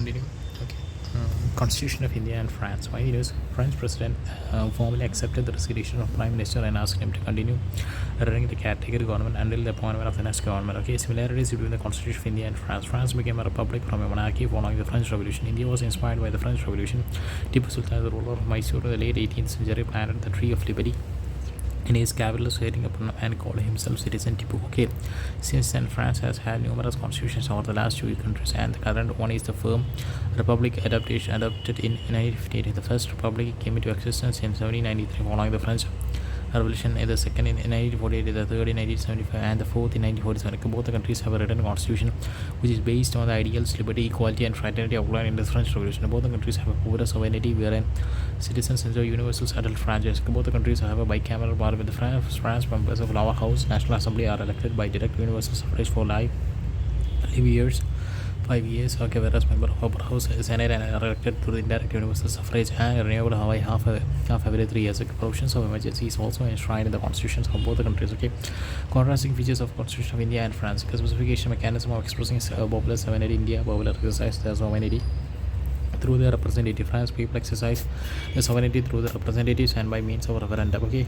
continue. Okay. Constitution of India and France. Why it is French president formally accepted the resignation of prime minister and asked him to continue running the caretaker government until the appointment of the next government. Okay, similarities between the Constitution of India and France. France became a republic from a monarchy following the French Revolution. India was inspired by the French Revolution. Tipu Sultan, the ruler of Mysore in the late 18th century, planted the tree of liberty in his capital, setting up and called himself citizen Tipu. Okay, since then France has had numerous constitutions over the last two countries, and the current one is the firm republic adopted in 1958. The first republic came into existence in 1793 following the French Revolution, the second in 1948, the third in 1975, and the fourth in 1947. Both the countries have a written constitution which is based on the ideals liberty, equality, and fraternity outlined in the French Revolution. Both the countries have a pure sovereignty wherein citizens enjoy universal adult franchise. Both the countries have a bicameral parliament. The France members of Lower House National Assembly are elected by direct universal suffrage for life years. 5 years. Okay, whereas member of upper house senate and are elected through the indirect universal suffrage and renewable by half every 3 years. Okay, provisions of emergency is also enshrined in the constitutions of both the countries. Okay, contrasting features of constitution of India and France. Okay, specification mechanism of expressing popular sovereignty. India popular exercise their sovereignty through their representative. France people exercise the sovereignty through the representatives and by means of referendum. Okay,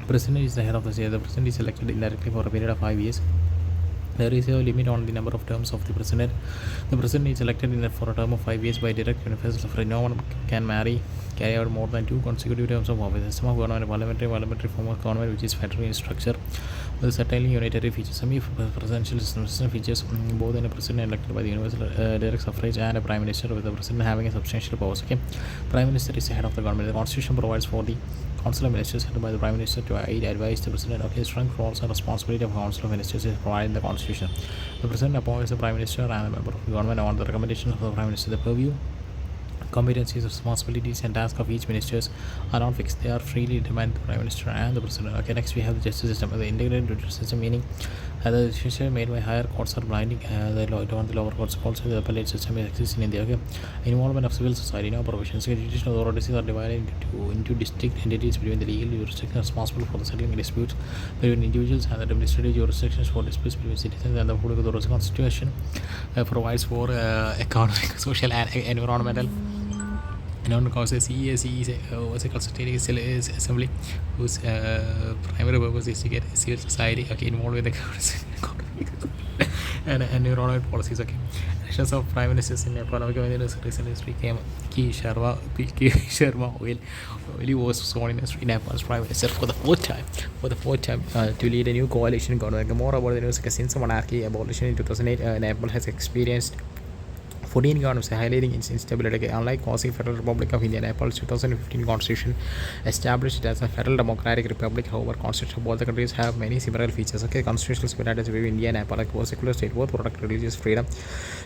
president is the head of the state. The president is elected indirectly for a period of 5 years. There is a limit on the number of terms of the president. The president is elected for a term of 5 years by direct universal suffrage. No one can carry out more than 2 consecutive terms of office. System of government, parliamentary form of government, which is federal in structure, with certainly unitary features. Semi-presidential system features both in a president elected by the universal direct suffrage and a prime minister, with the president having a substantial powers. Okay, prime minister is the head of the government. The constitution provides for the Council of Ministers headed by the Prime Minister to advise the President. Okay, strength, roles, and responsibility of Council of Ministers is provided in the Constitution. The President appoints the Prime Minister and a member of the government on the recommendation of the Prime Minister. The purview, competencies, responsibilities, and tasks of each ministers are not fixed. They are freely determined by the Prime Minister and the President. Okay, next we have the justice system. The integrated justice system, meaning the decisions made by higher courts are blinding the lower courts. Also, the appellate system exists in India. Okay, involvement of civil society. No provisions. Judicial authorities are divided into distinct entities between the legal jurisdiction responsible for the settling disputes between individuals and the administrative jurisdictions for disputes between citizens and the public authorities. Constitution provides for economic, social, and environmental. Causes was a consultative assembly whose primary purpose is to get civil society involved with the and environmental policies. Okay, elections of prime ministers in Nepal. Recently became P. Sharma Oli was sworn in as Nepal's prime minister for the fourth time to lead a new coalition government. More about the news. Since monarchy abolition in 2008, Nepal has experienced 14 governments, highlighting its instability. Unlike quasi-federal Republic of India, Nepal's 2015 constitution established it as a federal democratic republic. However, constitutions of both the countries have many similar features. Okay, constitutional similarities between India and Nepal, like secular state, both protect religious freedom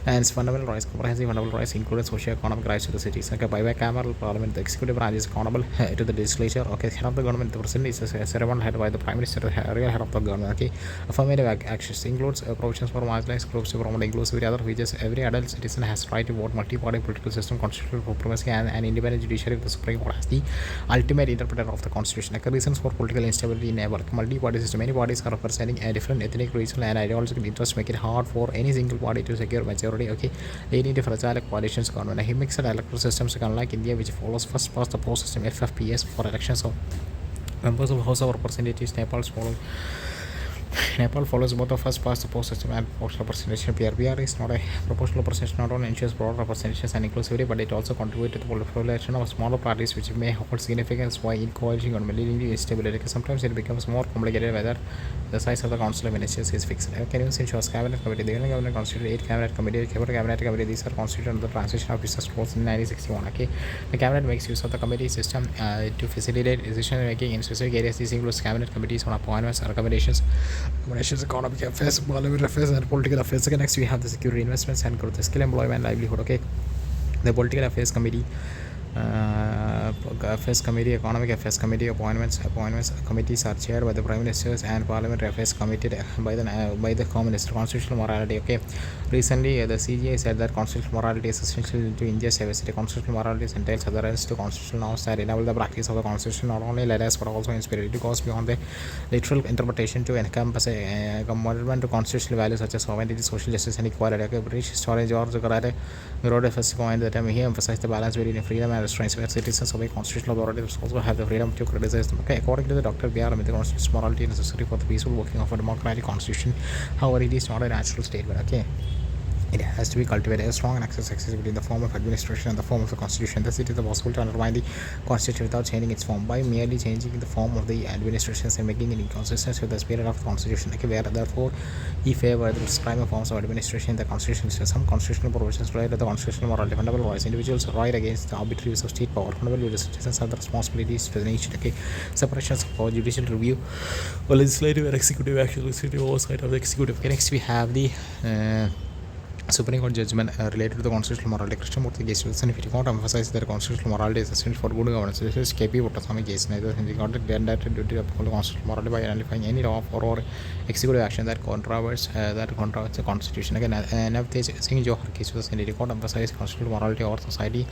and fundamental rights. Comprehensive fundamental rights included socio-economic rights to the cities. Okay, bicameral parliament, the executive branch is accountable to the legislature. Okay, head of the government, the president is a ceremonial head by the prime minister, the real head of the government. Okay, affirmative actions includes provisions for marginalized groups to promote inclusivity. Other features: every adult citizen has right to vote, multi-party political system, constitutional supremacy, and an independent judiciary. The Supreme Court has the ultimate interpreter of the Constitution. Like, reasons for political instability in Nepal: multi-party system. Many parties are representing a different ethnic, regional, and ideological interests, make it hard for any single party to secure majority. Okay, leading to fragile coalitions government. A mixed electoral systems, unlike India, which follows first past the post system (FFPS) for elections of members of House of Representatives. Nepal follows both the first past the post system and proportional representation. PRPR is not a proportional representation, not only ensures broad representation and inclusivity, but it also contributes to the proliferation of smaller parties, which may hold significance while in coalition government, leading to instability. Sometimes it becomes more complicated whether the size of the Council of Ministers is fixed. Can you ensures cabinet committee? The Union government constituted 8 cabinet committees. Cabinet committee, these are constituted under the transition of business rules in 1961. Okay, the cabinet makes use of the committee system to facilitate decision making in specific areas. This includes cabinet committees on appointments, recommendations, economic affairs, parliamentary affairs, and political affairs. Okay, next we have the security, investments, and growth, skill, employment, livelihood. Okay, the political affairs committee Affairs Committee, Economic Affairs Committee appointments committees are chaired by the Prime Ministers, and Parliamentary Affairs Committee by the Home Minister. Constitutional morality. Okay, recently the CGI said that constitutional morality is essential to India's diversity. Constitutional morality entails adherence to constitutional norms that enable the practice of the constitution, not only let us but also inspire it. It goes beyond the literal interpretation to encompass a commitment to constitutional values such as sovereignty, social justice, and equality. Okay, British historian George Carrere wrote a first point that he emphasized the balance between freedom and restraints, where citizens obey constitutional authorities also have the freedom to criticize them. Okay, according to the Dr. B.R. Amit, the constitutional morality is necessary for the peaceful working of a democratic constitution. However, it is not a natural state, but okay, it has to be cultivated. A strong and accessibility in the form of administration and the form of the constitution. Thus, it is possible to undermine the constitution without changing its form. By merely changing the form of the administrations and making it inconsistent with the spirit of the constitution. Okay, where therefore, he favored the prescribed forms of administration in the constitution. Some constitutional provisions relate to the constitutional morality. Fundamental rights. Individuals' right against the arbitrary use of state power. Fundamental citizens have the responsibilities to the nation. Okay, separations of power, judicial review, legislative and executive action, legislative oversight of the executive. Okay, next we have the Supreme Court judgment related to the constitutional morality. Krishnamurthy case. If you want to emphasize that constitutional morality is essential for good governance, this is KP Puttaswamy case. Neither the court declared duty to uphold constitutional morality by identifying any law or executive action that contravenes the constitution. Again, Navtej Singh Johar case was in the court emphasized constitutional morality or society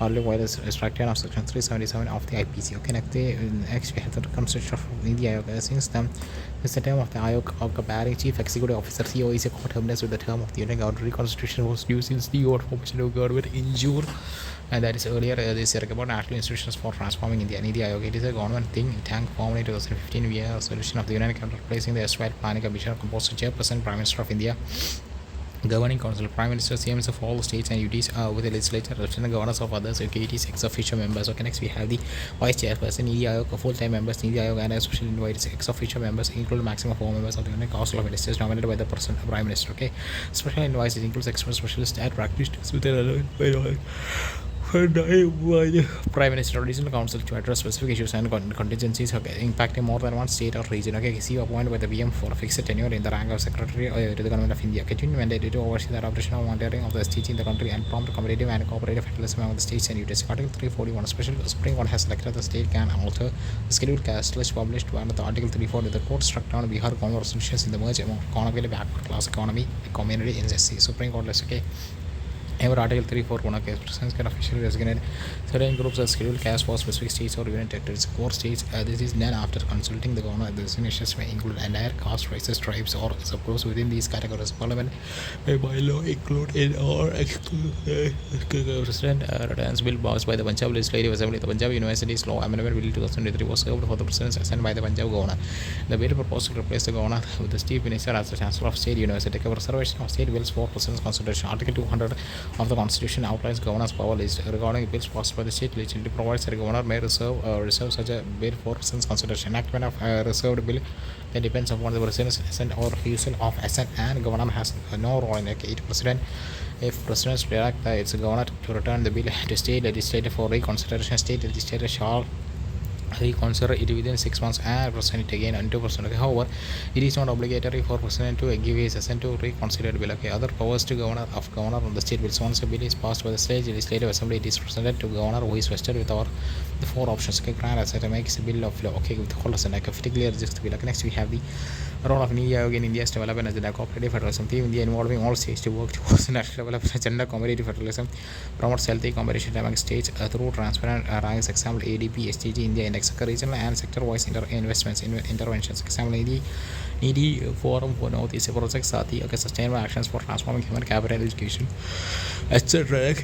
morally while restricted of section 377 of the IPC. Okay, next we have the constitution of India. Since then, is the term of the Ayog of comparing chief executive officer CEO is a coterminous with the term of the Union Government. Constitution was due since the formation of government in June, and that is earlier this year about national institutions for transforming India. Niti Ayog, it is a government think tank formed in 2015 via a solution of the Union Cabinet, replacing the erstwhile planning commission composed of Chairperson, Prime Minister of India, Governing Council, Prime Minister, CMs of all states and UTs with the legislature, Lieutenant Governors of others, UTs, ex officio members. Okay, next we have the Vice Chairperson, Niti Ayog, full-time members, Niti Ayog, and especially invited ex officio members, include maximum 4 members of the Union Council of Ministers nominated by the Prime Minister. Okay, special advisors includes expert specialists and practitioners with an allowance by the Prime Minister or Regional Council to address specific issues and contingencies impacting more than one state or region. Okay, he appointed by the PM for a fixed tenure in the rank of Secretary to the Government of India. Continuing mandate to oversee the adoption of monitoring of the SDG in the country and prompt competitive and cooperative federalism among the states and UTs. Article 341, special Supreme Court has selected the state can alter the scheduled caste list published under the Article 340. The court struck down Bihar government restrictions in the merge among economically backward class community in SC. Supreme Court list. Okay. Ever Article 341 case persons can officially designate certain groups as scheduled caste for specific states or union territories. 4 states. This is done after consulting the governor. The designations may include entire caste, races, tribes, or subgroups within these categories. Parliament may by law include in or exclude President returns bill passed by the Punjab Legislative Assembly. The Punjab University's Law Amendment Bill 2023 was served for the President's assent by the Punjab governor. The bill proposed to replace the governor with the Chief Minister as the Chancellor of State University. Reservation of state bills for President's consideration. Article 200 of the Constitution outlines governor's power list regarding bills passed by the state legislature. Provides that the governor may reserve such a bill for President's consideration. Enactment of a reserved bill then depends upon the President's assent or refusal of assent, and governor has no role in it. If President direct its governor to return the bill to state legislature for reconsideration, state legislature shall reconsider it within 6 months and present it again unto President. However, it is not obligatory for President to give his assent to reconsider the bill. Okay, other powers to governor of the state bills. Once a bill is passed by the state legislative assembly, it is presented to governor who is vested with the 4 options. Okay, grant assent, makes a bill of law. Okay, with the whole assent, like critically rejects the bill. Okay, next we have the role of Niti Ayog in India's development as a cooperative federalism. Theme India involving all states to work towards national development, gender competitive federalism, promotes healthy competition among states through transparent ranks. Example ADP, SDG, India Index, regional and sector-wise investments interventions. Example Niti Forum for North East projects, Sati, okay, sustainable actions for transforming human capital and education, etc.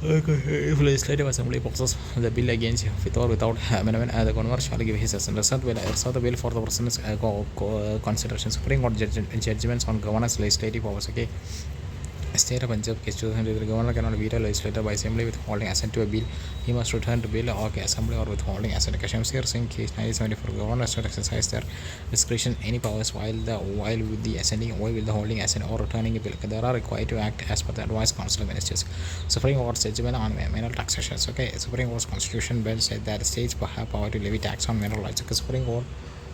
If legislative assembly passes the bill against with or without amendment, the governor shall give his assent. Result the bill for the President's consideration. Supreme Court judgments on governor's legislative powers. Okay. State of Punjab case 2000, the governor cannot veto legislature by assembly withholding assent to a bill. He must return to bill or assembly or withholding assent. Kashmir Singh case 1974, governors should exercise their discretion any powers while with the ascending, while with the holding assent or returning a bill. They are required to act as per the advice council of ministers. Supreme Court's judgment on mineral taxations. Okay, Supreme Court's constitution bench said that the states have power to levy tax on mineral rights. Okay, Supreme Court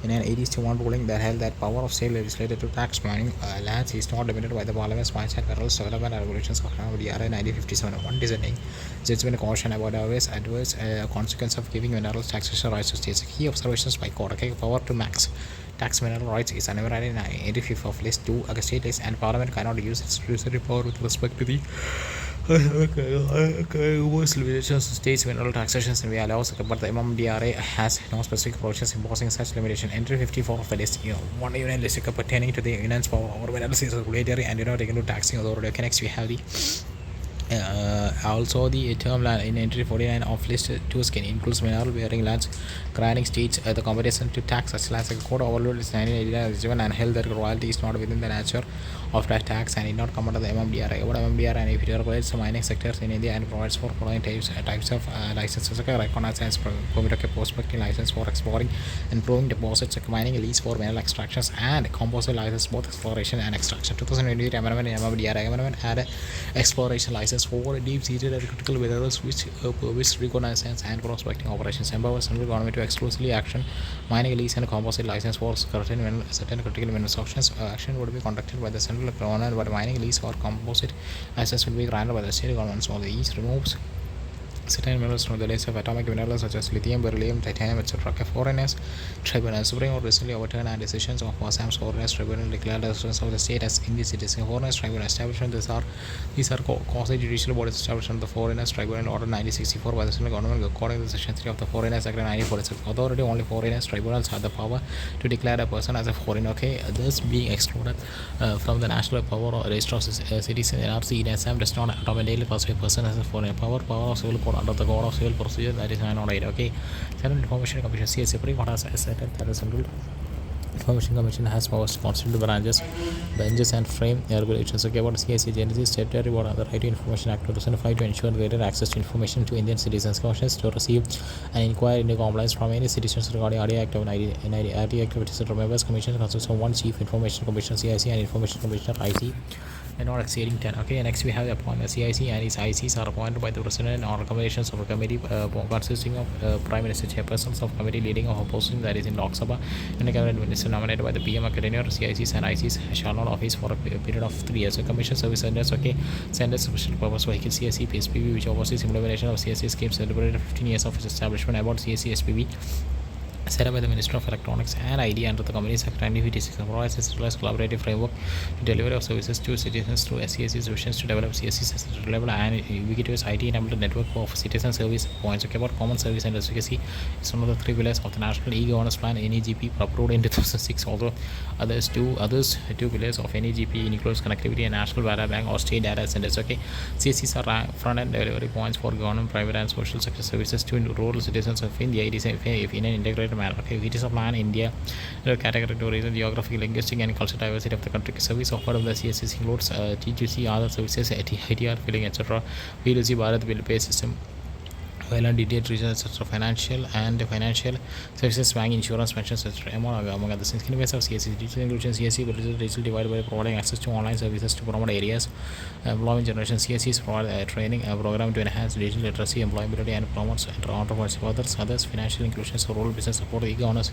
in an 80-1 ruling that held that power of state legislature to tax mining lands is not limited by the Parliament's Mines and Minerals Development Regulations of DRA 1957. One dissenting judgment caution about adverse consequence of giving minerals taxation rights to states. Key observations by court. Okay, power to max tax mineral rights is unlimited in 85th of list 2 state list, and Parliament cannot use its judiciary power with respect to the limitations states mineral taxations and we allows, but the MMDRA has no specific provisions imposing such limitation. Entry 54 of the list, one union list pertaining to the union's power over minerals is regulatory and taken to taxing authority. Okay, next we have the also the term land in entry 49 of list 2 skin includes mineral bearing lands, granting states the competition to tax such lands. The code overruled is 1989 and held that royalty is not within the nature of that tax and did not come under the MMDRA. About MMDRA, and if it regulates the mining sectors in India and provides for following types of licenses, reconnaissance permit, prospecting license for exploring and proving deposits, mining lease for mineral extractions, and composite license both exploration and extraction. 2028 amendment in MMDRA amendment had exploration license for deep-seated and critical minerals which reconnaissance and prospecting operations. Empowers central government to exclusively action mining lease and composite license for certain critical minerals. Action would be conducted by the central government, but mining lease or composite license will be granted by the state government. So the East removes certain minerals from the list of atomic minerals such as lithium, beryllium, titanium, etc. Foreigners Tribunal. Supreme Court recently overturned and decisions of Assam's Foreigners Tribunal declared the residents of the state as Indian citizens. Foreigners Tribunal establishment. These are quasi-judicial bodies established under the Foreigners Tribunal Order 1964 by the central government according to Section 3 of the Foreigners Act 1946. Authority only Foreigners Tribunals have the power to declare a person as a foreigner. Okay, thus being excluded from the national power or register of citizen. NRC in Assam does not automatically classify a person as a foreigner. Power of civil court under the code of civil procedure, that is 908. Okay, Central Information Commission Supreme Court has asserted that the Central Information Commission has powers to constitute benches and frame regulations. Okay, about CIC Genesis statutory board under the Right to Information Act 2005 to ensure greater access to information to Indian citizens. Commissions to receive and inquire into compliance from any citizens regarding RTA Act of 1990 activities. Members Commission consists of one Chief Information Commissioner CIC and Information Commissioner IC, and not exceeding 10. Okay, next we have the appointment. CIC and its ICs are appointed by the President on recommendations of a committee consisting of Prime Minister, chairpersons of committee leading of opposition, that is in Lok Sabha, and a cabinet minister nominated by the PM. Tenure CICs and ICs shall not office for a period of 3 years. So commission service centers, okay, centers special purpose vehicle CIC PSPB, which oversees implementation of CIC schemes, celebrated 15 years of its establishment. About CIC SPB, set up by the Minister of Electronics and ID under the Companies Act 1956, provides a centralized collaborative framework to delivery of services to citizens through SCS's visions to develop CSCs as a reliable and ubiquitous IT-enabled network of citizen service points. Okay, about common service and advocacy, it's one of the 3 pillars of the National E-Governance Plan NEGP approved in 2006. Although two pillars of NEGP includes connectivity and national data bank or state data centers. Okay, CSCs are front-end delivery points for government, private, and social sector services to rural citizens of India. It is in an integrated manner. Okay, it is a plan India category to reason geographic, linguistic, and cultural diversity of the country. Service offered of the CSS includes T2C, other services, ITR filling, etc. B2C Bharat Bill Pay System, well and detailed reasons, etc. Financial services, bank, insurance, pensions, etc. Among other things. In case of CSC, digital inclusion, CSC will digital divided by providing access to online services to promote areas. Employment generation, CSCs provide a training program to enhance digital literacy, employability, and promotes entrepreneurship. Others financial inclusion, so rural business support, e-commerce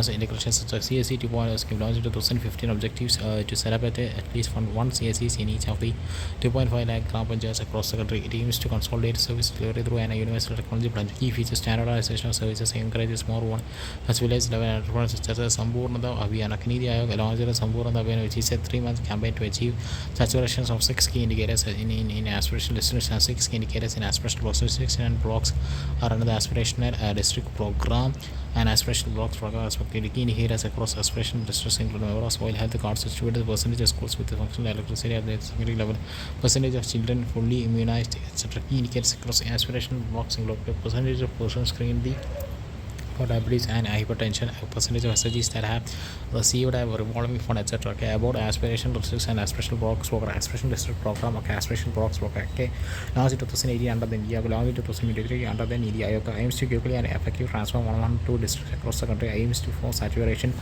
integration. So CSC 2.0 scheme launched in 2015 objectives to set up at least one CSCs in each of the 2.5 lakh gram panchayats across the country. It aims to consolidate service delivery through an universal technology plan. Key features: standardization of services, encourages more one as village level enterprises such as Samburnada Abhiyan. Niti Aayog launched a Samburnada Abhiyan, which is a 3-month campaign to achieve saturations of 6 key indicators in aspirational districts and 6 key indicators in aspirational blocks. 69 blocks are under the aspirational district program and aspirational blocks program respectively. Key indicators across aspirational districts include number of soil health cards distributed, percentage of schools with the functional electricity at the secondary level, percentage of children fully immunized, etc. Key indicators across aspirational blocks include percentage of persons screened for diabetes and hypertension, percentage of SHGs that have received a revolving fund, etc. Okay, about aspirational districts and aspirational blocks program, aspirational district program, okay, aspirational blocks program. Okay, launched in 2018 under the India, launched in 2023 under the Niti Aayog, aims to quickly and effectively transform 112 districts across the country, aims to force saturation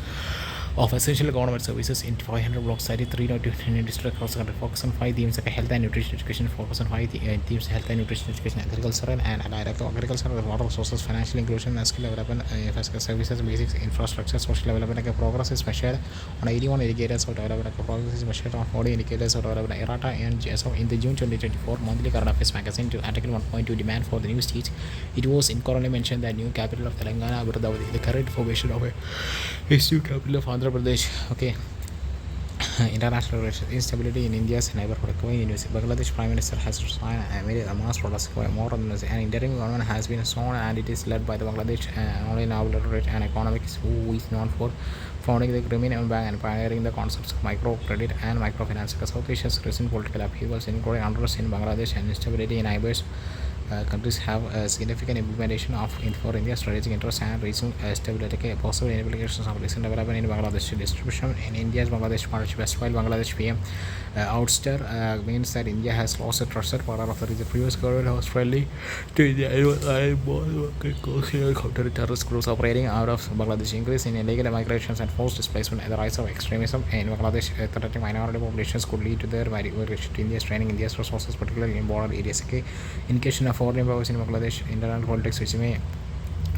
of essential government services in 500 blocks, 33 to 10 districts across the country. Focus on 5 themes like health and nutrition education. Focus on 5 themes: health and nutrition education, agriculture and allied agriculture, water resources, financial inclusion, and skill development, physical services, basic infrastructure, social development. Progress is measured on 81 indicators of development. Progress is measured on 40 indicators of development. Errata and so in the June 2024 monthly current affairs magazine to article 1.2 demand for the new states, it was incorrectly mentioned that new capital of Telangana, Abu the current formation of a new capital of Andhra Pradesh. Okay. International relations, instability in India's neighborhood. Bangladesh Prime Minister has resigned amid a mass protest. More than an interim government has been sworn and it is led by the Bangladesh only now literate and economics who is known for founding the Criminal Bank and pioneering the concepts of microcredit and microfinance. South Asia's recent political upheavals, including unrest in Bangladesh and instability in neighbors countries, have a significant implementation of for India's strategic interests and regional stability. Possible implications of recent development in Bangladesh distribution in India's Bangladesh partnership. While Bangladesh PM ouster means that India has lost a trusted partner of the region. Previous government was friendly to India. Counter-terrorist groups operating out of Bangladesh, increase in illegal migrations and forced displacement, and the rise of extremism in Bangladesh threatening minority populations could lead to their migration to India, straining India's resources, particularly in border areas. Indication of foreign powers in Bangladesh internal politics, which may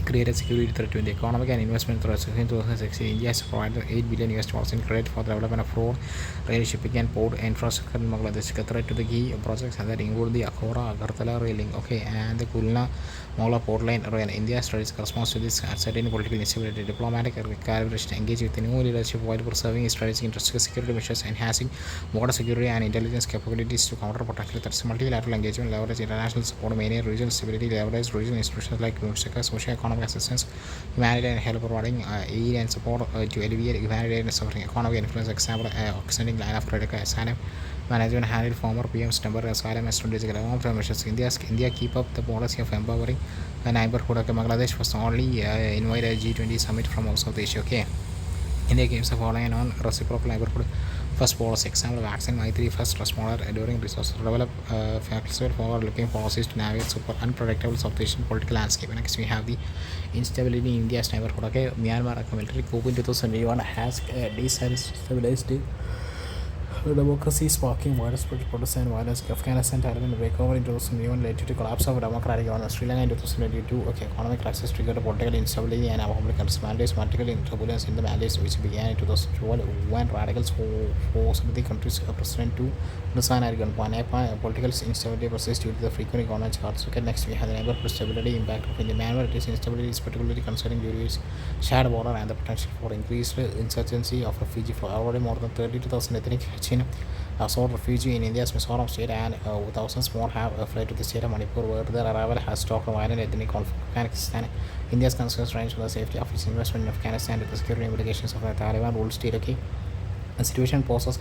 create a security threat to the economic and investment threats. In 2016, India has provided $8 billion in credit for the development of road, rail, shipping, and port infrastructure in Bangladesh. A threat to the key projects that include the Akhora Agartala railing, and the Kulna Mola port line rail. India's strategic response to this certain political instability, diplomatic collaboration, engage with the new leadership while preserving strategic interests, security measures, enhancing border security and intelligence capabilities to counter potential threats. Multilateral engagement, leverage international support, maintain regional stability, leverage regional institutions like UNSECA, social economic assistance, humanitarian help, providing aid and support to alleviate humanitarian suffering, economic influence, example, extending line of credit, asylum management, handled former PM's temporary asylum and strategic long-term measures. India keep up the policy of empowering a neighborhood. Bangladesh was only invited G20 summit from South Asia. India games the following on reciprocal neighborhood first policy. Example, vaccine my3 first responder during resources, develop flexible forward-looking policies to navigate super unpredictable South Asian political landscape. Next, we have the instability in India's neighborhood. Myanmar military coup in 2021 has destabilized democracy, sparking widespread protests and violence. Afghanistan Taliban breakover in 2021 led to the collapse of democratic government. Sri Lanka in 2022, economic crisis triggered political instability and public Maldives political turbulence in the Maldives, which began in 2012 when radicals forced the country's president to resign at gunpoint. Nepal political instability persists due to the frequent government charts. Next we have the neighborhood stability impact of India. Myanmar, its instability is particularly concerning due to its shared border and the potential for increased insurgency of refugee flow. Already more than 32,000 ethnic sought refugee in India's Mizoram state, and thousands more have fled to the state of Manipur, where their arrival has sparked a violent ethnic conflict. Afghanistan, India's concerns range from the safety of its investment in Afghanistan to the security implications of the Taliban ruled state. The situation poses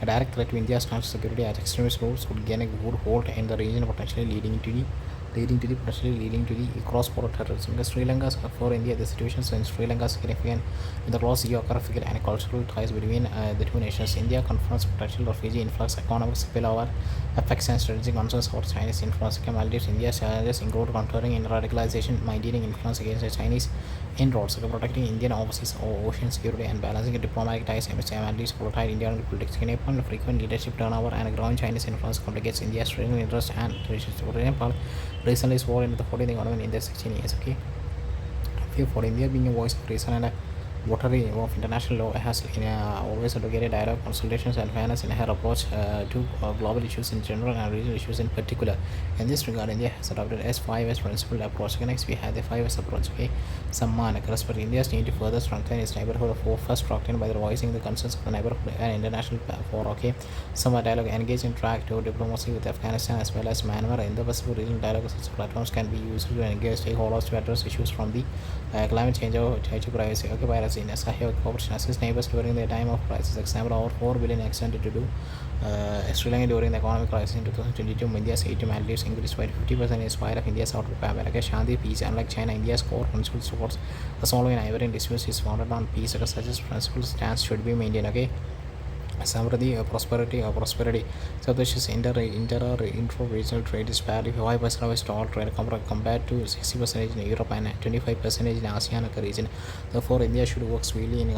a direct threat to India's national security as extremist groups would gain a good hold in the region, potentially leading to the cross-border terrorism. Sri Lanka, for India, the situation in Sri Lanka is significant with the close geographical and cultural ties between the two nations. India confronts potential refugee influx, economic spillover effects, and strategic concerns about Chinese influence. Maldives, India's challenges include countering in radicalization, maintaining influence against the Chinese inroads, protecting Indian overseas ocean security, and balancing diplomatic ties amidst Maldives' volatile Indian politics. Nepal, frequent leadership turnover and growing Chinese influence complicates India's regional interests and relations. Nepal recently swore into the 14th government in the 16 years. For India being a voice of reason and a votary of international law, has always advocated dialogue, consultations, and fairness in her approach to global issues in general and regional issues in particular. In this regard, India has adopted S5S principled approach. Next, we have the 5S approach. Samman, respect India's need to further strengthen its neighborhood for first strengthened by the voicing the concerns of the neighborhood and international for some dialogue, engage in track to diplomacy with Afghanistan as well as Myanmar. In the Pacific regional dialogue, such platforms can be used to engage stakeholders to address issues from the climate change or privacy. Piracy in Sahel cooperation assist neighbors during the time of crisis. Example, over 4 billion extended to do Sri Lanka during the economic crisis in 2022. India's aid to Maldives increased by 50% in spite of India's output by America. Shanti peace. Unlike China, India's core principle supports resolving neighboring disputes is founded on peace. Such as principles stance should be maintained. Samriddhi, prosperity. So this is intra-regional trade is barely 5% of its total trade compared to 60% in Europe and 25% in ASEAN region. Therefore, India should work swiftly in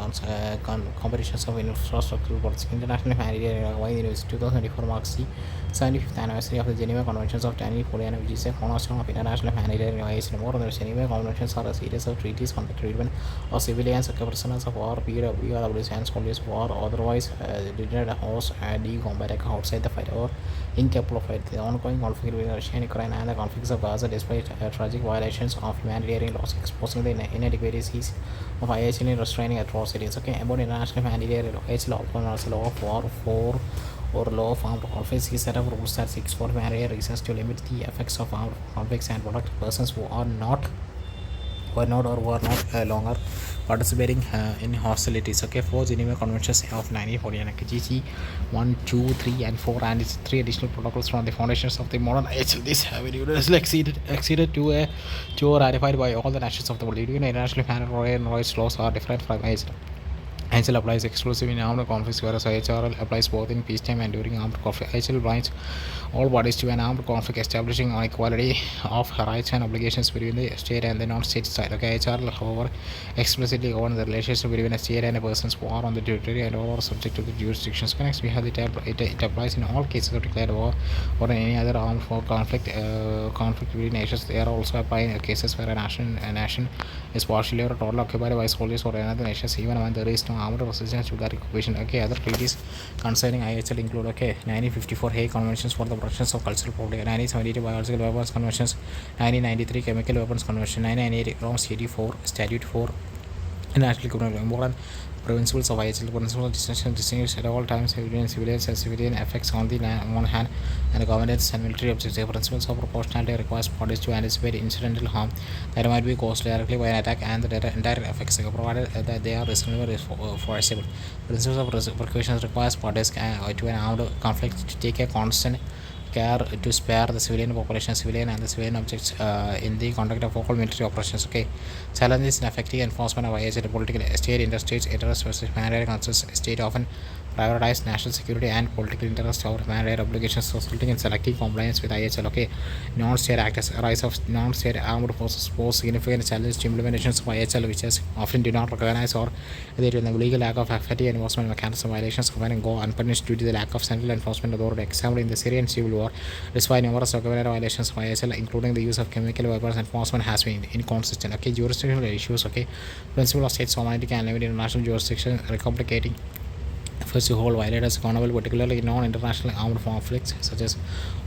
competitions of infrastructural policy. International Humanitarian Law 2024 marks the 75th anniversary of the Geneva Conventions of 1949, which is a cornerstone of international humanitarian law. More than the Geneva Conventions are a series of treaties on the treatment of civilians, prisoners of war, POWs, and soldiers of war, otherwise did not host the combat outside the fight or incapable of fight. The ongoing conflict between Russia and Ukraine and the conflicts of Gaza, despite tragic violations of humanitarian laws, exposing the inadequacies of IHL in restraining atrocities. Okay, about international humanitarian law, IHL law of war or law of armed conflicts. He set up rules that seeks for various reasons to limit the effects of armed conflicts and protect persons who are not were not or were not longer participating in hostilities. Okay, four Geneva Conventions of 1949, GC 1, 2, 3, and 4, and its three additional protocols from the foundations of the modern age. This have been universally acceded to ratified by all the nations of the world. International humanitarian rights laws are different from age. IHL applies exclusively in armed conflicts, whereas IHRL applies both in peacetime and during armed conflict. IHL binds all parties to an armed conflict, establishing an equality of rights and obligations between the state and the non-state side. Okay, IHRL, however, explicitly governs the relationship between a state and a persons who are on the territory and all are subject to the jurisdictions. Next, we have the it applies in all cases of declared war or any other armed conflict between nations. They are also applying cases where a nation is partially or totally occupied by soldiers or another nation, even when there is no armed resistance to that occupation. Okay, other treaties concerning IHL include 1954 Hague Conventions for the Protection of Cultural Property, 1972 Biological Weapons Conventions, 1993 Chemical Weapons Convention, 1998 Rome Statute 4 National Criminal Important principles of IHL. Principles of distinguish at all times between civilians and civilian effects on the one hand and governance and military objectives. Principles of proportionality requires parties to anticipate incidental harm that might be caused directly by an attack and the indirect effects provided that they are reasonably foreseeable. Principles of precautions requires parties to an armed conflict to take a constant care to spare the civilian population, civilian and the civilian objects in the conduct of all military operations. Okay, challenges in effective enforcement of IHL. Political state interstate interests versus humanitarian concerns. State often prioritize national security and political interests over humanitarian obligations, resulting in selective compliance with IHL. Okay, non-state actors. Rise of non-state armed forces pose significant challenges to implementations of IHL, which is often do not recognize or they the legal lack of effective enforcement mechanism. Violations often go unpunished due to the lack of central enforcement authority. Example, in the Syrian civil war, despite numerous documented violations of IHL, including the use of chemical weapons, enforcement has been inconsistent. Okay, jurisdictional issues. Okay, principle of state sovereignty can limit international jurisdiction, recomplicating efforts to hold violators accountable, particularly in non-international armed conflicts such as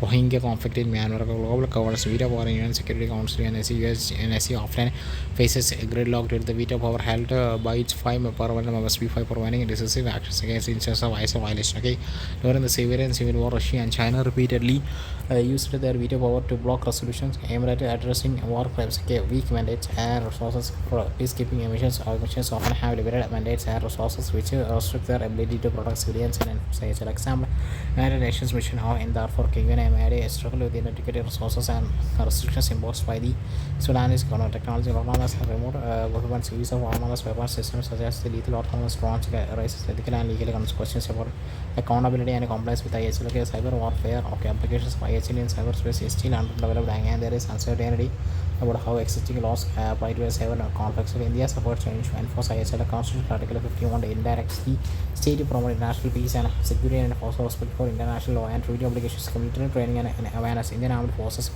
Rohingya conflict in Myanmar. Global governance veto power in UN Security Council and SC often faces a gridlock due to the veto power held by its five permanent members, P5, providing decisive actions against instances of ISO violation. Okay, during the Syrian civil war, Russia and China repeatedly used their veto power to block resolutions aimed at addressing war crimes. Okay, weak mandates and resources for peacekeeping missions often have limited mandates and resources which restrict their ability to protect civilians and enforce IHL. Example, United Nations mission in Darfur, given a struggle with inadequate resources and restrictions imposed by the Sudanese government. Technology, autonomous and remote weapons. Use of autonomous weapon systems such as the lethal autonomous drones raises ethical and legal questions about accountability and compliance with IHL. Okay, cyber warfare. Okay, applications of IHL in cyberspace is still underdeveloped and there is uncertainty about how existing laws apply to a cyber conflicts. India's efforts to enforce IHL Constitution Article 51 indirectly state to promote international peace and security and also respect for international law and treaty obligations, community training and awareness. Indian Armed Forces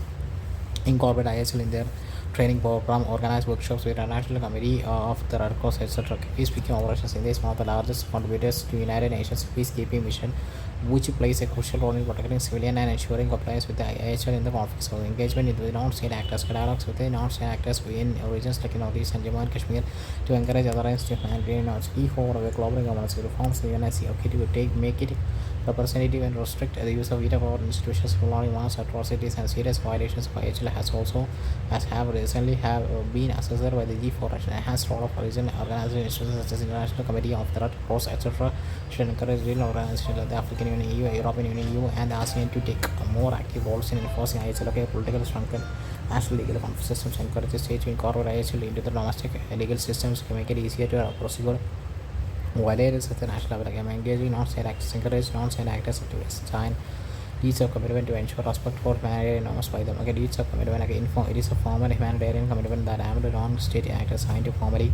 incorporate IHL in their training program, organize workshops with International Committee of the Red Cross, etc. Peacekeeping operations. India is one of the largest contributors to United Nations peacekeeping mission, which plays a crucial role in protecting civilians and ensuring compliance with the IHL in the conflict. So, engagement with the non-state actors, dialogues with the non-state actors in regions like Northeast and Jammu and Kashmir to encourage other ends to humanitarian efforts. Key for the global governance reforms, the UNSC, okay, to make it representative and restrict the use of veto power institutions following mass atrocities and serious violations of IHL has have recently have been assessed by the G4 enhanced role of regional organizations such as International Committee of the Red Cross, etc. should encourage regional organizations like the African Union, EU, European Union, EU, and the ASEAN to take more active roles in enforcing IHL. Okay, political strengthen national legal systems, encourage the states to incorporate IHL into the domestic legal systems to make it easier to prosecute violated at the national level. Again, engaging non-state actors, encourage non-state actors to sign deeds of commitment to ensure respect for humanitarian norms by them. Again, deeds of commitment, again, it is a formal humanitarian commitment that ample non-state actors signed to formally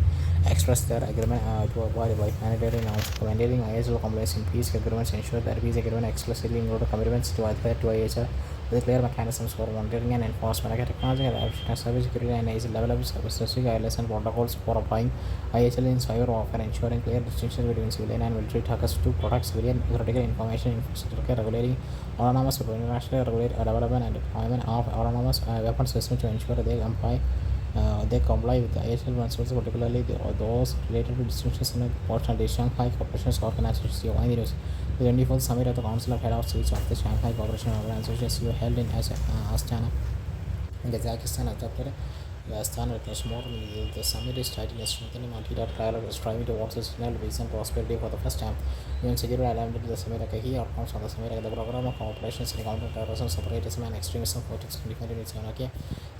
express their agreement to avoid by humanitarian norms. Commending IHL compliance in peace agreements ensure that peace agreement explicitly include commitments to adhere to IHL with clear mechanisms for monitoring and enforcement. Again, technology and service security and is level of specific guidelines and protocols for applying IHL in cyber warfare, ensuring clear distinction between civilian and military targets to protect civilian critical information infrastructure, regulating autonomous internationally regulate development and deployment of autonomous weapon systems to ensure they comply with the IHL principles, particularly those related to distinctions in the portion of the Shanghai Cooperation Organization (SCO). The 24th Summit of the Council of Head of States of the Shanghai Cooperation Organization (SCO) held in Astana, Kazakhstan, adopted the Astana Kashmir. The summit is titled Strengthening Multilateral Dialogue, Striving Towards Sustainable Peace and Prosperity for the first time. UN Security highlighted the summit key outcomes of the summit, the program of operations in counter-terrorism, separatism, and extremism for 2027.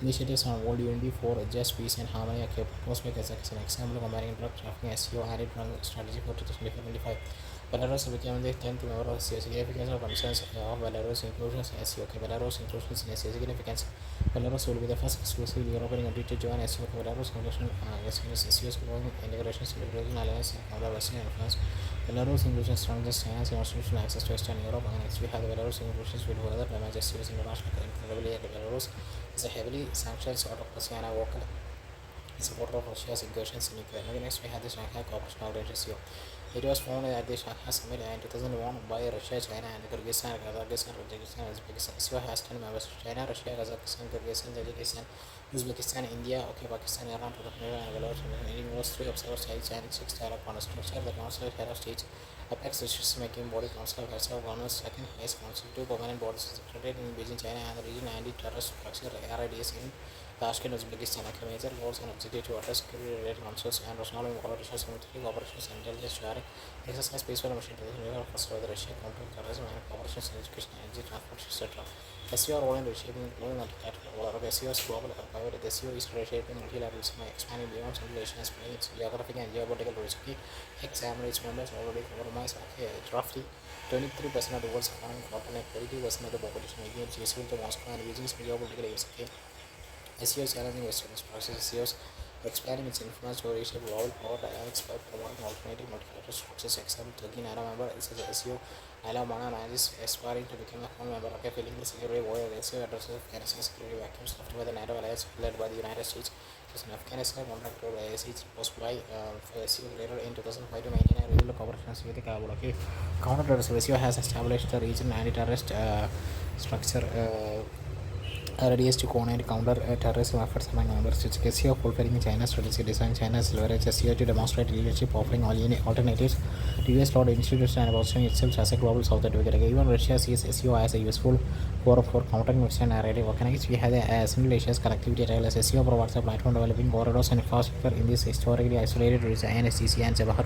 Initiatives on World Unity for Just Peace and Harmony are proposed by Kazakhstan. Example combining drug trafficking SCO added strategy for 2025. Belarus became the 10th member of SCO. Significance of concerns of Belarus inclusion in SCO. Belarus inclusion in SCO. Significance: Belarus will be the first exclusive European country to join SCO. Belarus inclusion SCO's growing integration, celebration, alliance, and other Western influence. Belarus inclusion strengthens China's institutional access to Western Europe. And next we have the Belarus inclusions will further damage SCO's international credibility. Belarus is a heavily sanctioned autocracy and a vocal supporter of Russia's incursions in Ukraine. Next we have the Shanghai Cooperation Organization. It was founded at the Shanghai Summit in 2001 by Russia, China, and Kyrgyzstan, Kazakhstan, Uzbekistan, and Uzbekistan. SCO has 10 members: China, Russia, Kazakhstan, Kyrgyzstan, Tajikistan, Uzbekistan, India, Pakistan, Iran, and Belarus. It involves 3 observers, 8 and 6 dialogue partners. Structure: the Council of Head of States, apex decision-making body, Council of Heads of Governments, second highest council, 2 permanent bodies situated in Beijing, China, and the region anti-terrorist structure (RIDS) in Tashkent, Uzbekistan. Major goals and objectives to address security-related concerns and resolving collaboration, military operations, intelligence sharing, exercise peaceful mission to the first of the Russia, counter terrorism and cooperations in education, energy, transport, etc. SCO role in reshaping global multilateral order. SCO's global power. The SCO is reshaping multilateralism by expanding beyond Central Asia and spreading its geographic and geopolitical reach. Example, its members already compromise roughly 23% of the world's economic continent, 32% of the population, making it useful to Moscow and Beijing's geopolitical aims. SCO is challenging Western process. SCO is expanding its influence to reshape global power dynamics by promoting alternative multilateral structures. Example, Turkey NATO member is SCO. NATO manages aspiring to become a full member of filling the security void. SCO addresses Afghanistan security vacuums left by the NATO alliance led by the United States. So in Afghanistan, contract by is posted by SCO later in 2005 to maintain a regular cooperation with the Kabul. Counter-terrorism. SCO has established the regional anti-terrorist structure readiest to coordinate counter terrorism efforts among members. SCO fulfilling China's strategic design. China's leverage SCO to demonstrate leadership, offering alternatives to US led institutions and positioning itself as a global south advocate. Even Russia sees SCO as a useful forum for countering Western narrative. Next, we have the Central Asia's connectivity rail. SCO provides a platform developing corridors and infrastructure in this historically isolated region. NSCC and Jawahar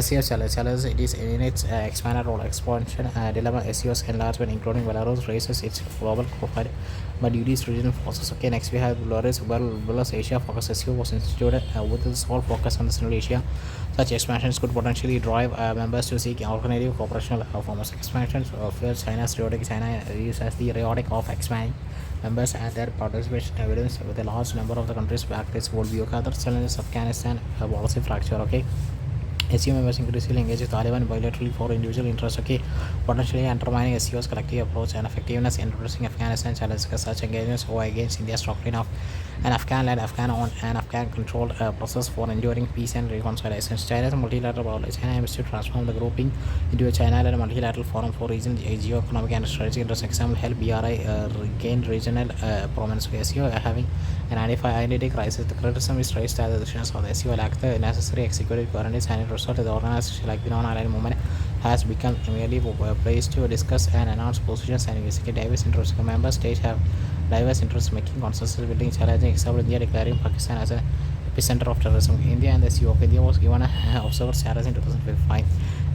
SCO challenges it is in its expanded role expansion dilemma. SCO's enlargement, including Belarus, raises its global profile but duties regional forces. Next we have Belarus Asia Focus. SCO was instituted with its sole focus on the Central Asia. Such expansions could potentially drive members to seek alternative cooperational forms. Expansions of China's rhetoric. China uses the rhetoric of expanding members and their participation evidence with a large number of the countries back this worldview. Other challenges: Afghanistan policy fracture. SCO members increasingly engage with Taliban bilaterally for individual interests, potentially undermining SCO's collective approach and effectiveness in addressing Afghanistan challenges. Such engagements go against India's doctrine of an Afghan-led, Afghan-owned, and Afghan-controlled process for enduring peace and reconciliation. China's multilateral policy. China aims to transform the grouping into a China-led multilateral forum for regional geo-economic and strategic interests. Example, help BRI regain regional prominence. SCO having an identity crisis. The criticism is raised that the decisions of the SCO lack the necessary executive guarantees, and it result the organization like the non-aligned movement has become merely a place to discuss and announce positions and investigate diverse interests. Member states have diverse interests, making consensus building challenging. Example, India declaring Pakistan as a epicenter of terrorism. India and the SCO of India was given a observer status in 2005,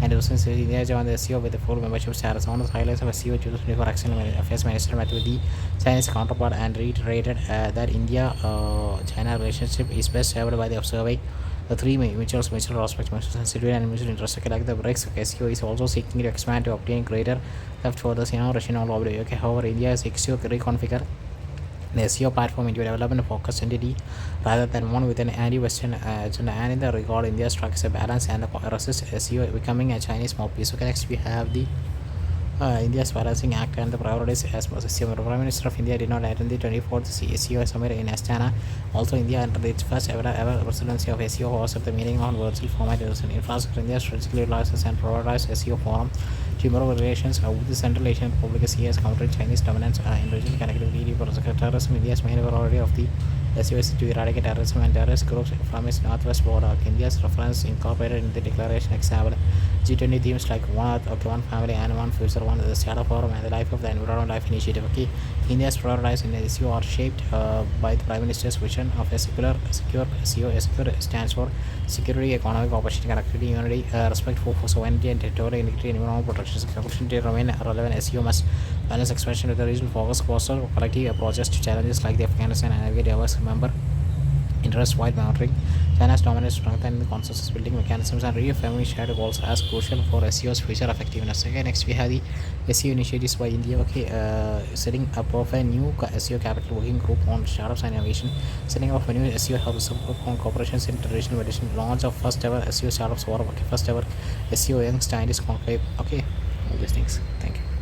and it was since India joined the SCO with the full membership status. One of the highlights of SCO 2024 External Affairs Minister met with the Chinese counterpart and reiterated that India-China relationship is best served by the observing The three mutual prospects, mutual sensitivity and mutual interest. Okay, like the BRICS, okay, SCO is also seeking to expand to obtain greater left for the Russian all over. Okay, however, India seeks to reconfigure the SEO platform into a development focused entity rather than one with an anti-Western agenda. And in the regard, India strikes a balance and resists SEO becoming a Chinese mouthpiece. Okay, next we have the India's Balancing Act and the priorities as per SEO. Prime Minister of India did not attend the 24th SEO summit in Astana. Also, India entered its first ever presidency of SEO hosted the meeting on virtual format. It was an infrastructure. India strategically utilizes and prioritizes SEO forum to improve relations with the Central Asian Republic. CS countering Chinese dominance in regional connectivity, terrorism. India's main priority of the SEO is to eradicate terrorism and terrorist groups from its northwest border. India's reference incorporated in the declaration example G20 themes like One Earth, okay, One Family and One Future, One the Startup Forum and the Life of the Environment Life Initiative. Okay, India's prioritized in the SEO are shaped by the Prime Minister's vision of a secure SEO. SEO stands for security, economic opportunity, connectivity, unity, respect for sovereignty and territorial integrity, and environmental protection. Conclusion to remain relevant, SEO must balance expansion with the regional focus, foster collective approaches to challenges like the Afghanistan and navigate diverse member interest while monitoring China's dominance, strengthening the consensus building mechanisms, and reaffirming shared goals as crucial for SEO's future effectiveness. Okay, next we have the SEO initiatives by India. Okay, setting up of a new SEO capital working group on startups and innovation, setting up a new SEO hub support on corporations in traditional medicine, launch of first ever SEO startups forum. Okay, first ever SEO young scientist conclave. Okay, all these things. Thank you.